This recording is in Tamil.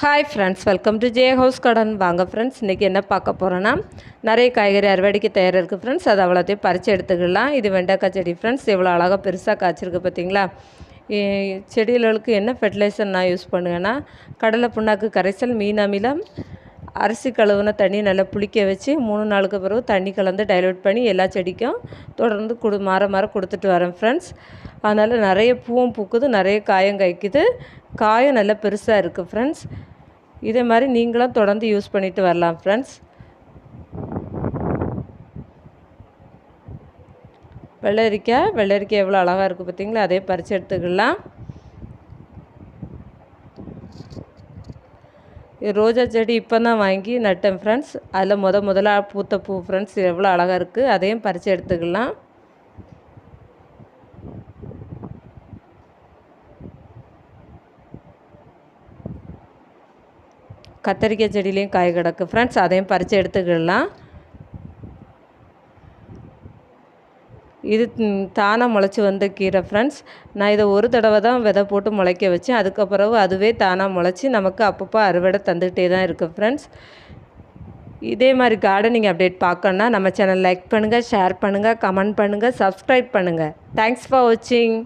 Hi friends, welcome to J house garden. வாங்க ஃப்ரெண்ட்ஸ், இன்றைக்கி என்ன பார்க்க போகிறோன்னா நிறைய காய்கறி அறுவடைக்கு தயாராக இருக்குது ஃப்ரெண்ட்ஸ். அது அவ்வளோத்தையும் பறித்து எடுத்துக்கலாம். இது வெண்டைக்காய் செடி ஃப்ரெண்ட்ஸ். எவ்வளோ அழகாக பெருசாக காய்ச்சிருக்கு பார்த்தீங்களா. செடிகளுக்கு என்ன ஃபெர்டிலைசர் நான் யூஸ் பண்ணுவேன்னா, கடலை புண்ணாக்கு கரைசல், மீன் அமிலம், அரிசி கழுவுன தண்ணி நல்லா புளிக்க வச்சு 3 நாளுக்கு பிறகு தண்ணி கலந்து டைல்யூட் பண்ணி எல்லா செடிக்கும் தொடர்ந்து மாற கொடுத்துட்டு வரேன் ஃப்ரெண்ட்ஸ். அதனால் நிறைய பூவும் பூக்குது, நிறைய காயும் காய்க்குது, காயும் நல்லா பெருசாக இருக்குது ஃப்ரெண்ட்ஸ். இதே மாதிரி நீங்களும் தொடர்ந்து யூஸ் பண்ணிட்டு வரலாம் ஃப்ரெண்ட்ஸ். வெள்ளரிக்காய் எவ்வளோ அழகாக இருக்குது பார்த்தீங்களா. அதே பறித்து எடுத்துக்கலாம். ரோஜா செடி இப்போ தான் வாங்கி நட்டேன் ஃப்ரெண்ட்ஸ். அதில் முதலாக பூத்த பூ ஃப்ரெண்ட்ஸ் எவ்வளோ அழகாக இருக்குது. அதையும் பறித்து எடுத்துக்கலாம். கத்தரிக்காய் செடியிலையும் காய் கிடக்கு ஃப்ரெண்ட்ஸ். அதையும் பறித்து எடுத்துக்கலாம். இது தானாக முளைச்சி வந்த கீரை ஃப்ரெண்ட்ஸ். நான் இதை ஒரு தடவை தான் விதை போட்டு முளைக்க வச்சேன். அதுக்கப்புறம் அதுவே தானாக முளைச்சி நமக்கு அப்பப்போ அறுவடை தந்துக்கிட்டே தான் இருக்குது ஃப்ரெண்ட்ஸ். இதே மாதிரி கார்டனிங் அப்டேட் பார்க்கணுன்னா நம்ம சேனல் லைக் பண்ணுங்கள், ஷேர் பண்ணுங்கள், கமெண்ட் பண்ணுங்கள், சப்ஸ்கிரைப் பண்ணுங்கள். தேங்க்ஸ் ஃபார் வாட்சிங்.